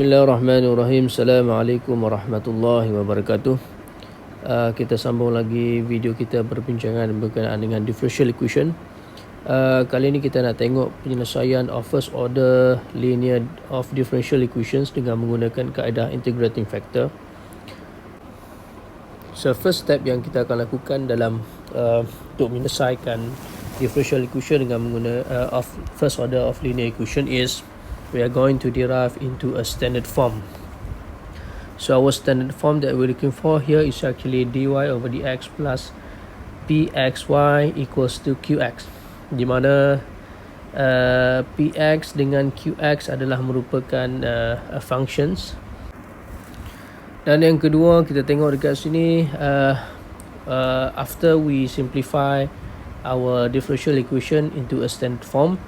Bismillahirrahmanirrahim. Assalamualaikum warahmatullahi wabarakatuh. Kita sambung lagi video kita perbincangan berkenaan dengan differential equation. Kali ini kita nak tengok penyelesaian of first order linear of differential equations dengan menggunakan kaedah integrating factor. So first step yang kita akan lakukan dalam untuk menyelesaikan differential equation dengan menggunakan of first order of linear equation is we are going to derive into a standard form. So our standard form that we're looking for here is actually dy over dx plus pxy equals to qx, di mana px dengan qx adalah merupakan functions. Dan yang kedua, kita tengok dekat sini, after we simplify our differential equation into a standard form,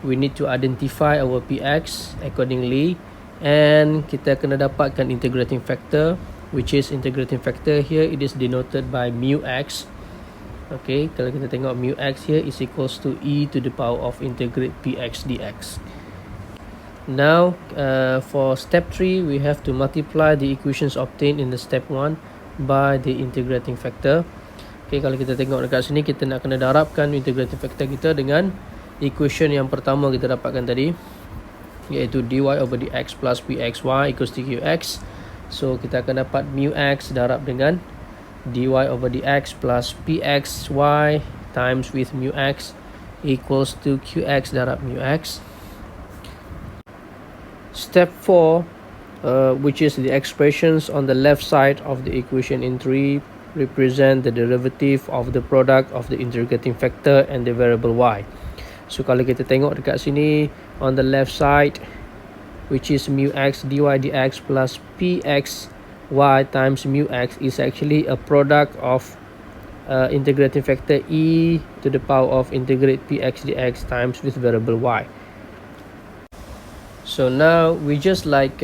we need to identify our px accordingly, and kita kena dapatkan integrating factor, which is integrating factor here it is denoted by mu x. Okay, kalau kita tengok mu x here is equals to e to the power of integrate px dx. Now for step 3 we have to multiply the equations obtained in the step 1 by the integrating factor. Okay, kalau kita tengok dekat sini, kita nak kena darabkan integrating factor kita dengan equation yang pertama kita dapatkan tadi, iaitu dy over dx plus pxy equals to qx. So kita akan dapat mu x darab dengan dy over dx plus pxy times with mu x equals to qx darab mu x. Step 4, which is the expressions on the left side of the equation in 3 represent the derivative of the product of the integrating factor and the variable y. So kalau kita tengok dekat sini, on the left side, which is mu x dy dx plus pxy times mu x is actually a product of integrating factor e to the power of integrate px dx times with variable y. So now we just like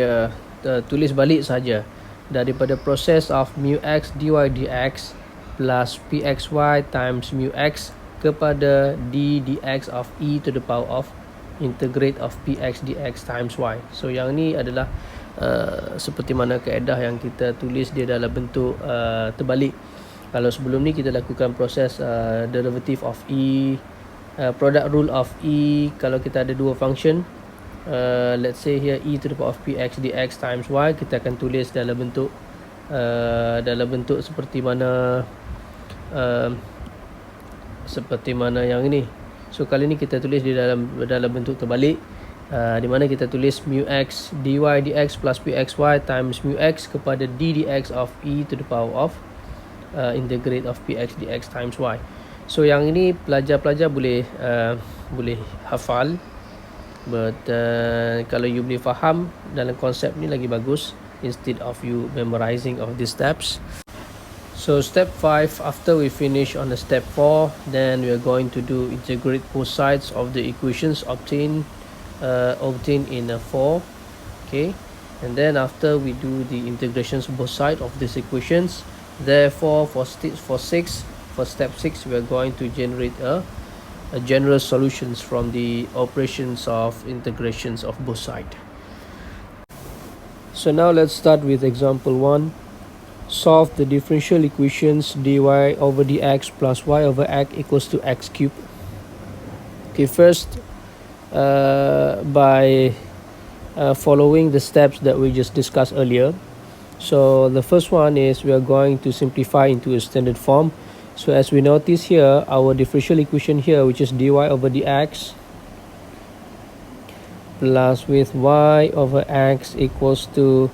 tulis balik saja daripada proses of mu x dy dx plus pxy times mu x kepada d dx of e to the power of integrate of px dx times y. So yang ni adalah seperti mana kaedah yang kita tulis dia dalam bentuk terbalik. Kalau sebelum ni kita lakukan proses derivative of e, product rule of e, kalau kita ada dua function, let's say here e to the power of px dx times y, kita akan tulis dalam bentuk seperti mana yang ini. So kali ni kita tulis di dalam bentuk terbalik, di mana kita tulis mu x dy dx plus pxy times mu x kepada d dx of e to the power of integrate of px dx times y. So yang ini pelajar-pelajar boleh hafal, but kalau you boleh faham dalam konsep ni lagi bagus instead of you memorizing of these steps. So step 5, after we finish on the step 4, then we are going to do integrate both sides of the equations obtained in a 4. Okay, and then after we do the integrations both sides of these equations, therefore for step 6 we are going to generate a general solutions from the operations of integrations of both sides. So now let's start with example 1. Solve the differential equations dy over dx plus y over x equals to x cubed. Okay, first by following the steps that we just discussed earlier. So the first one is we are going to simplify into a standard form. So as we notice here, our differential equation here, which is dy over dx plus with y over x equals to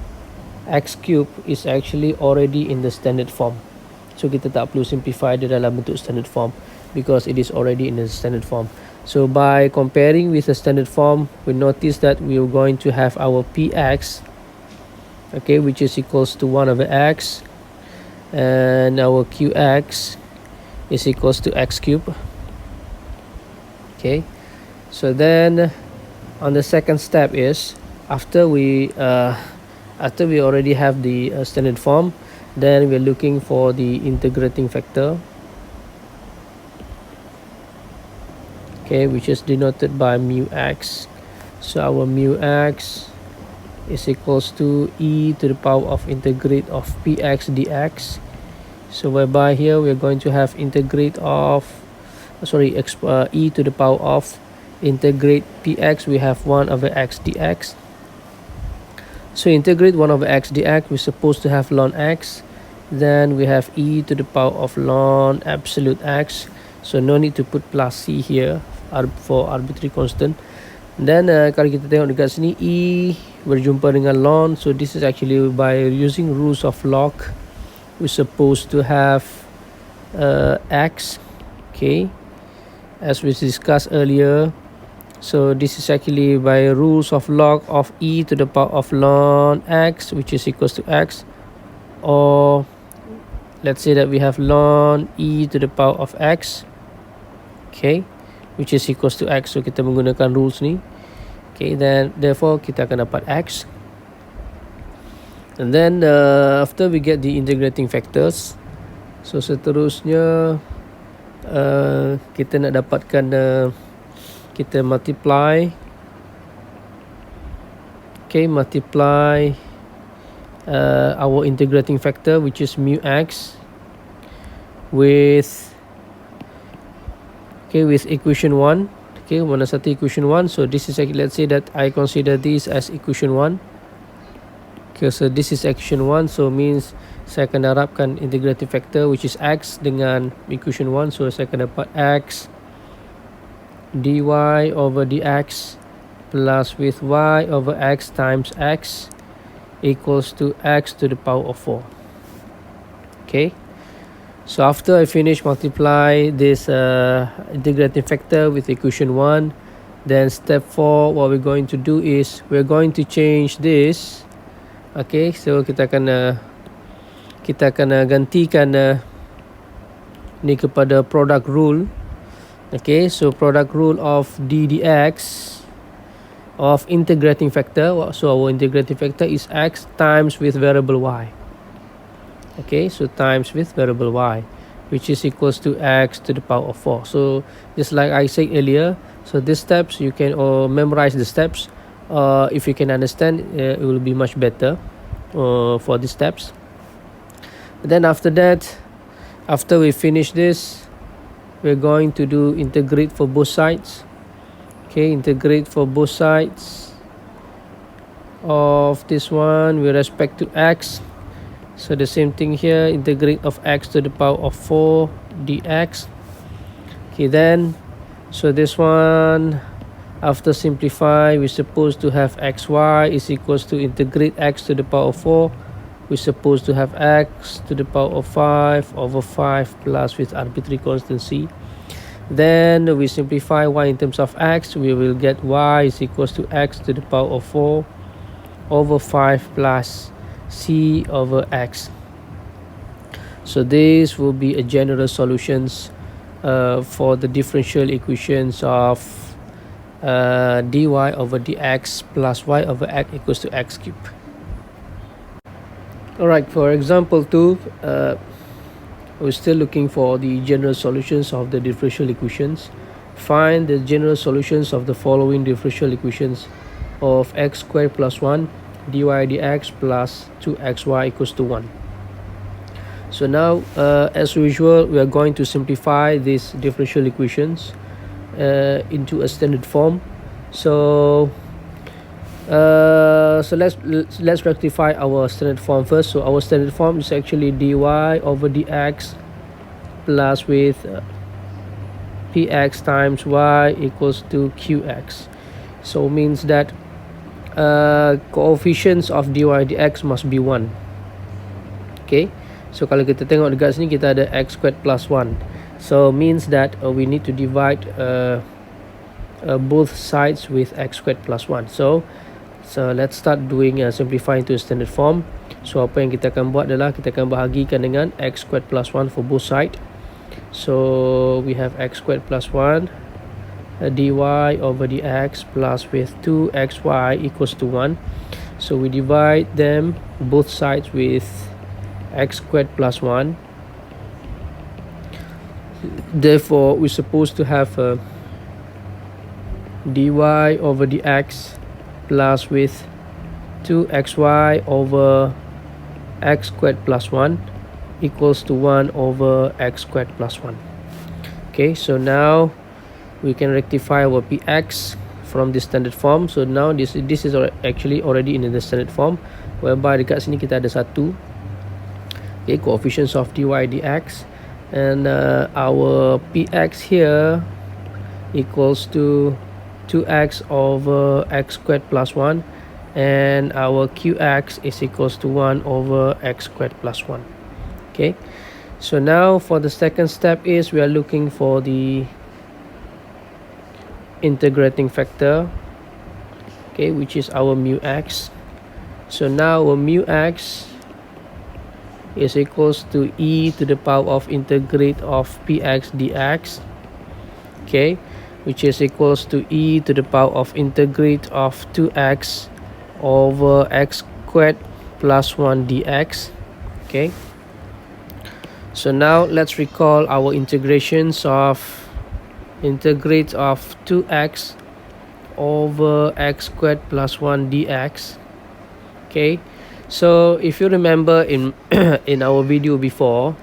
x cube is actually already in the standard form. So kita tak perlu simplify dia dalam bentuk standard form because it is already in the standard form. So by comparing with the standard form, we notice that we are going to have our px, okay, which is equals to 1 over x, and our qx is equals to x cube. Okay, so then on the second step is after we already have the standard form, then we're looking for the integrating factor, okay, which is denoted by mu x. So our mu x is equals to e to the power of integrate of px dx. So whereby here we are going to have integrate of e to the power of integrate px, we have 1 over x dx. So integrate 1 over x dx, we're supposed to have ln x, then we have e to the power of ln absolute x, so no need to put plus c here for arbitrary constant. Then kalau kita tengok dekat sini, e berjumpa dengan ln, so this is actually by using rules of log, we're supposed to have x, okay, as we discussed earlier. So this is actually by rules of log of e to the power of ln x, which is equals to x, or let's say that we have ln e to the power of x, okay, which is equals to x. So kita menggunakan rules ni, okay, then therefore kita akan dapat x. And then after we get the integrating factors, so seterusnya kita nak dapatkan kita multiply, okay, multiply our integrating factor, which is mu x, with equation 1, okay, mana satu equation 1. So this is, let's say that I consider this as equation 1, okay, so this is equation 1, so means saya akan darabkan integrating factor, which is x, dengan equation 1, so saya akan dapat x dy over dx plus with y over x times x equals to x to the power of 4. Okay, so after I finish multiply this integrating factor with equation 1, then step 4, what we're going to do is we're going to change this. Okay, so kita akan gantikan ni kepada product rule. Okay, so product rule of d dx of integrating factor. So our integrating factor is x times with variable y. Okay, so times with variable y, which is equals to x to the power of 4. So just like I said earlier, so these steps you can memorize the steps. If you can understand, it will be much better for these steps. Then after that, after we finish this, we're going to do integrate for both sides. Okay, integrate for both sides of this one with respect to x. So the same thing here, integrate of x to the power of 4 dx. Okay, then so this one, after simplify, we're supposed to have xy is equals to integrate x to the power of 4. We're supposed to have x to the power of 5 over 5 plus with arbitrary constant c. Then we simplify y in terms of x, we will get y is equals to x to the power of 4 over 5 plus c over x. So this will be a general solutions for the differential equations of dy over dx plus y over x equals to x cubed. Alright, for example 2, we're still looking for the general solutions of the differential equations. Find the general solutions of the following differential equations of x squared plus 1 dy dx plus 2xy equals to 1. So now, as usual, we are going to simplify these differential equations into a standard form. So let's rectify our standard form first. So our standard form is actually dy over dx plus with px times y equals to qx. So means that coefficients of dy dx must be 1. Okay, so kalau kita tengok dekat sini, kita ada x squared plus 1. So means that we need to divide both sides with x squared plus 1. So let's start doing simplifying to a standard form. So apa yang kita akan buat adalah kita akan bahagikan dengan x squared plus 1 for both side. So we have x squared plus 1 dy over dx plus with 2xy equals to 1. So we divide them both sides with x squared plus 1. Therefore we're supposed to have dy over dx plus with 2xy over x squared plus 1 equals to 1 over x squared plus 1. Okay, so now we can rectify our px from the standard form. So now this is actually already in the standard form, whereby dekat sini kita ada 1. Okay, coefficients of dy dx, and our px here equals to 2x over x squared plus 1, and our qx is equals to 1 over x squared plus 1. Okay, so now for the second step is we are looking for the integrating factor, okay, which is our mu x. So now our mu x is equals to e to the power of integrate of px dx, okay, which is equals to e to the power of integrate of 2x over x squared plus 1 dx. Okay, so now let's recall our integrations of integrate of 2x over x squared plus 1 dx. Okay, so if you remember in in our video before,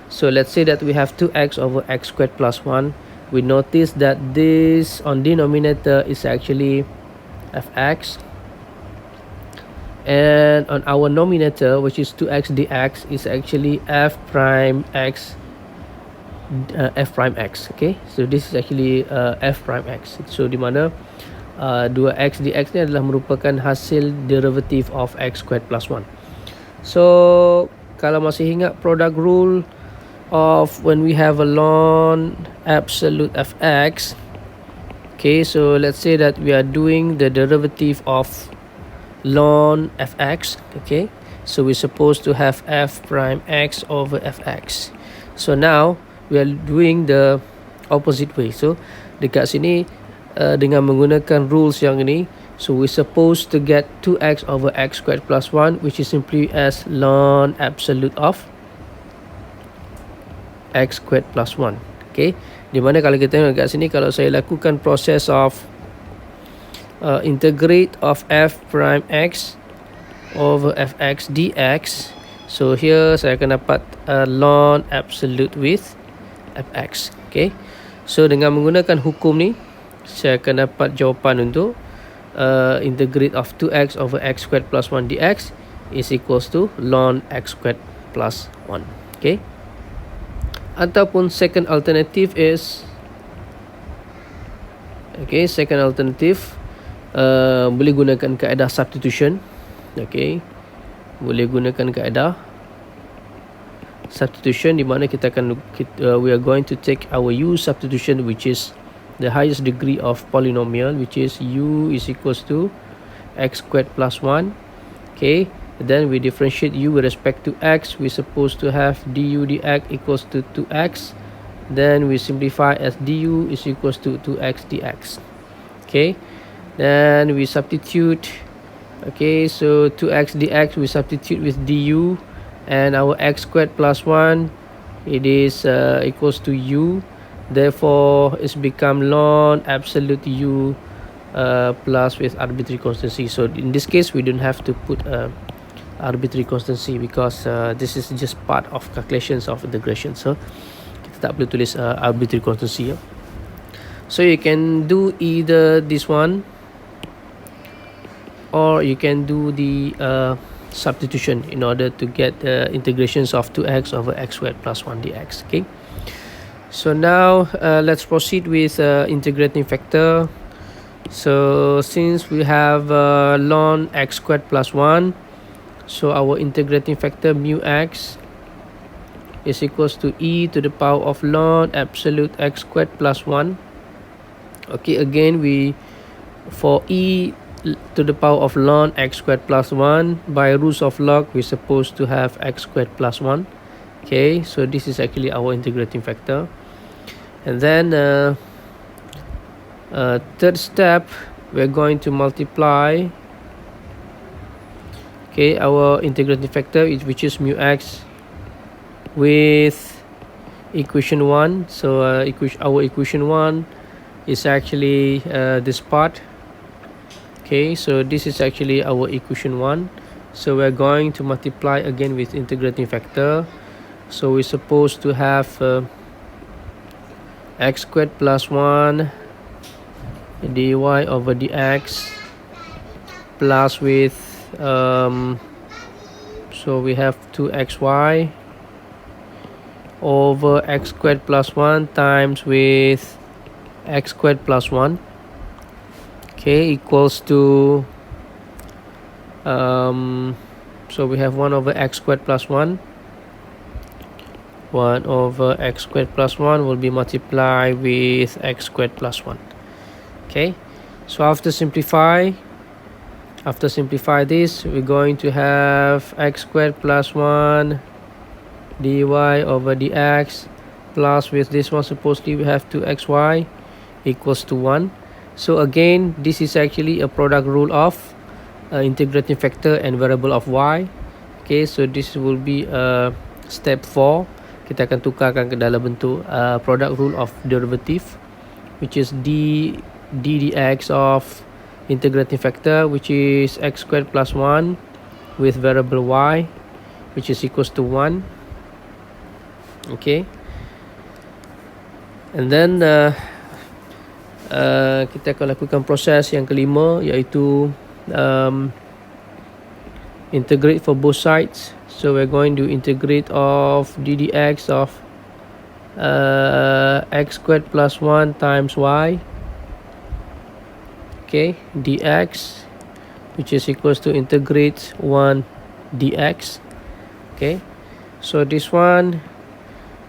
so let's say that we have 2x over x squared plus 1. We notice that this on denominator is actually fx, and on our nominator, which is 2x dx, is actually f prime x. Okay, so this is actually f prime x. So di mana 2x dx ni adalah merupakan hasil derivative of x squared plus 1. So kalau masih ingat product rule of when we have a ln absolute fx, okay, so let's say that we are doing the derivative of ln fx, okay, so we're supposed to have f prime x over fx. So now we are doing the opposite way. So dekat sini dengan menggunakan rules yang ini, so we're supposed to get 2x over x squared plus 1, which is simply as ln absolute of x squared plus 1. Okay, dimana kalau kita tengok dekat sini, kalau saya lakukan proses of integrate of f prime x over fx dx, so here saya akan dapat ln absolute with fx. Okay, so dengan menggunakan hukum ni, saya akan dapat jawapan untuk integrate of 2x over x squared plus 1 dx is equals to ln x squared plus 1. Okay, ataupun second alternative is, okay, second alternative boleh gunakan kaedah substitution. Okay, boleh gunakan kaedah substitution, di mana we are going to take our u substitution, which is the highest degree of polynomial, which is u is equals to x squared plus 1. Okay, then we differentiate u with respect to x. We're supposed to have du dx equals to 2x. Then we simplify as du is equals to 2x dx. Okay, then we substitute. Okay, so 2x dx we substitute with du, and our x squared plus 1, it is equals to u. Therefore it's become ln absolute u plus with arbitrary constancy. So in this case we don't have to put arbitrary constancy, because this is just part of calculations of integration, so kita tak perlu tulis arbitrary constancy. So you can do either this one, or you can do the substitution in order to get integrations of 2x over x squared plus 1 dx. Okay, so now let's proceed with integrating factor. So since we have ln x squared plus 1, so our integrating factor mu x is equals to e to the power of ln absolute x squared plus 1. Okay, again for e to the power of ln x squared plus 1, by rules of log we're supposed to have x squared plus 1. Okay, so this is actually our integrating factor. And then third step, we're going to multiply, okay, our integrating factor, which is mu x, with equation 1. So our equation 1 is actually this part. Okay, so this is actually our equation 1. So we're going to multiply again with integrating factor. So we're supposed to have x squared plus 1 dy over dx plus with so we have 2xy over x squared plus 1 times with x squared plus 1, okay, equals to so we have 1 over x squared plus 1 over x squared plus 1 will be multiplied with x squared plus 1. Okay, so after simplify this, we're going to have x squared plus 1 dy over dx plus with this one supposedly we have 2xy equals to 1. So again, this is actually a product rule of integrating factor and variable of y. Okay, so this will be step 4. Kita akan tukarkan ke dalam bentuk product rule of derivative, which is dx of integrating factor, which is x squared plus 1 with variable y, which is equals to 1. Okay, and then kita akan lakukan proses yang kelima, iaitu integrate for both sides. So we're going to integrate of ddx of x squared plus 1 times y, okay, dx, which is equals to integrate 1 dx. Okay, so this one,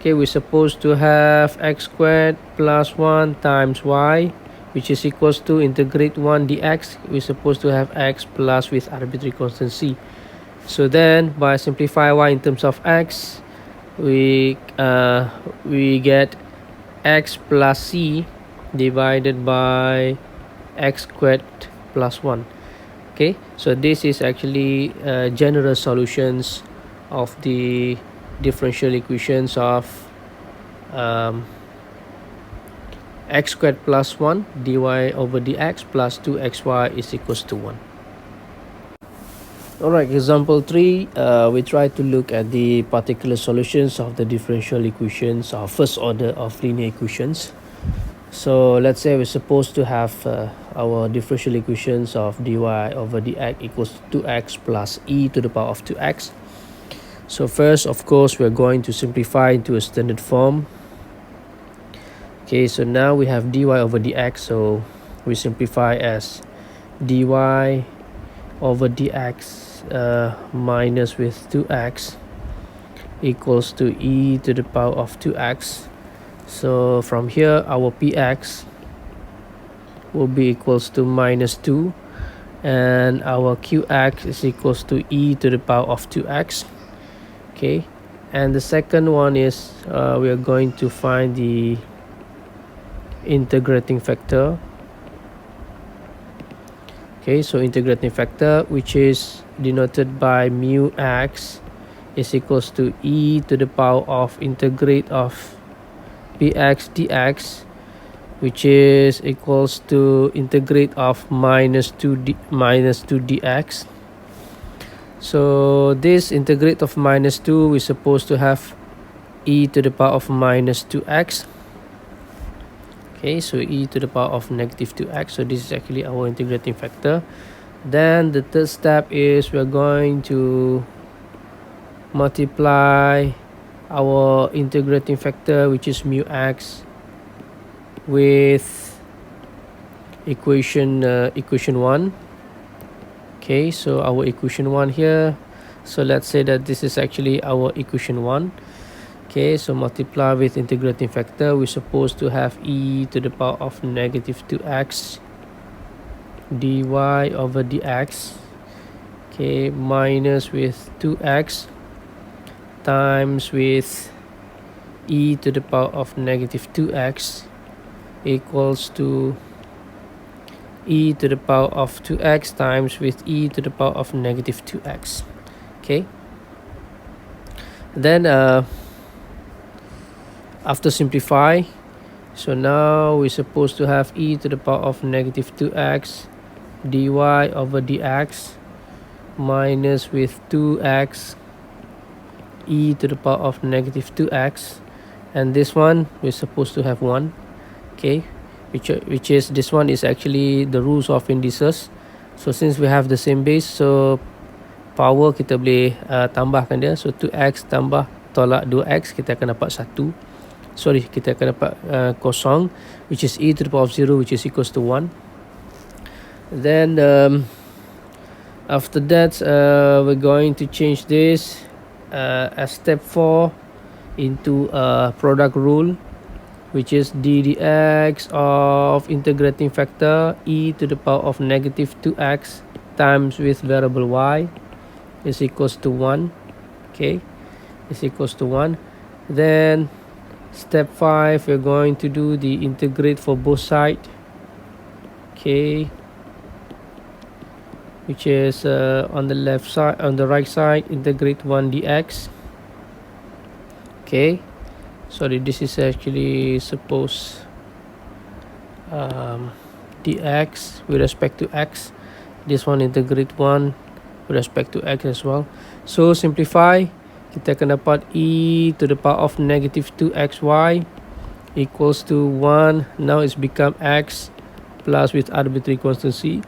okay, we're supposed to have x squared plus 1 times y, which is equals to integrate 1 dx. We're supposed to have x plus with arbitrary constant c. So then by simplify y in terms of x, we get x plus c divided by x squared plus 1. Okay, so this is actually general solutions of the differential equations of x squared plus 1 dy over dx plus 2xy is equals to 1. Alright, example 3, we try to look at the particular solutions of the differential equations of first order of linear equations. So let's say we're supposed to have our differential equations of dy over dx equals 2x plus e to the power of 2x. So first, of course, we're going to simplify into a standard form. Okay, so now we have dy over dx, so we simplify as dy over dx minus with 2x equals to e to the power of 2x. So from here, our px will be equals to minus 2, and our qx is equals to e to the power of 2x. Okay, and the second one is we are going to find the integrating factor. Okay, so integrating factor, which is denoted by mu x, is equals to e to the power of integrate of px dx, which is equals to integrate of minus 2 dx. So this integrate of minus 2, we're supposed to have e to the power of minus 2x. Okay, so e to the power of negative 2x. So this is actually our integrating factor. Then the third step is we're going to multiply our integrating factor, which is mu x, with equation 1. Okay, so our equation 1 here, so let's say that this is actually our equation 1. Okay, so multiply with integrating factor, we're supposed to have e to the power of negative 2x dy over dx, okay, minus with 2x times with e to the power of negative 2x equals to e to the power of 2x times with e to the power of negative 2x. Okay, then after simplify, so now we're supposed to have e to the power of negative 2x dy over dx minus with 2x e to the power of negative 2x, and this one we're supposed to have 1, okay, which is this one is actually the rules of indices. So since we have the same base, so power kita boleh tambahkan dia. So 2x tambah tolak 2x, kita akan dapat 1. Sorry, kita akan dapat kosong, which is e to the power of 0, which is equals to 1. Then after that we're going to change this as step 4 into a product rule, which is d dx of integrating factor e to the power of negative 2x times with variable y is equals to 1, okay, is equals to 1. Then step 5, we're going to do the integrate for both sides, okay, which is on the left side, on the right side, integrate 1 dx, okay. Sorry, this is actually suppose dx with respect to x. This one integrate 1 with respect to x as well. So simplify, kita akan dapat e to the power of negative 2xy equals to 1. Now it's become x plus with arbitrary constant c.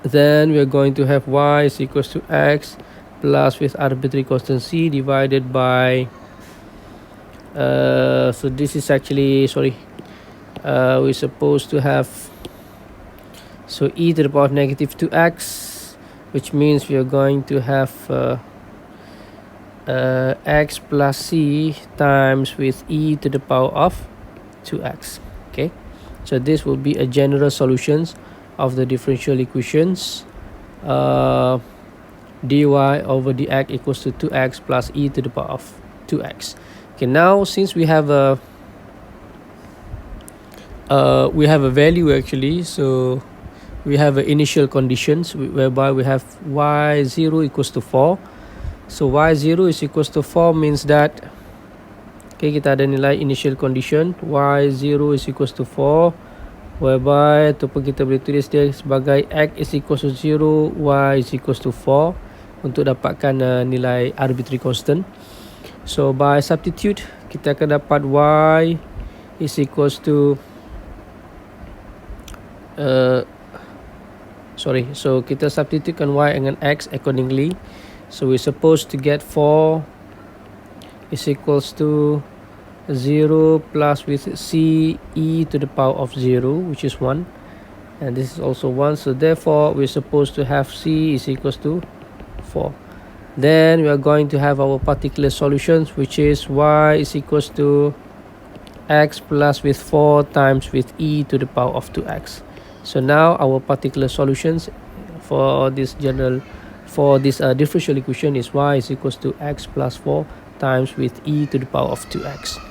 Then we're going to have y is equals to x plus with arbitrary constant c divided by so this is actually, sorry, we're supposed to have, so e to the power of negative 2x, which means we are going to have x plus c times with e to the power of 2x, okay. So this will be a general solutions of the differential equations dy over dx equals to 2x plus e to the power of 2x. Okay, now since we have a value actually, so we have initial conditions whereby we have y0 equals to 4. So y0 is equals to 4 means that, okay, kita ada nilai initial condition y0 is equals to 4, whereby ataupun kita boleh tulis dia sebagai x is equals to 0, y is equals to 4 untuk dapatkan nilai arbitrary constant. So by substitute, kita akan dapat y is equals to so kita substitutekan y dengan x accordingly. So we're supposed to get 4 is equals to 0 plus with c e to the power of 0, which is 1, and this is also 1. So therefore we're supposed to have c is equals to 4. Then we are going to have our particular solutions, which is y is equals to x plus with 4 times with e to the power of 2x. So now our particular solutions for this differential equation is y is equals to x plus 4 times with e to the power of 2x.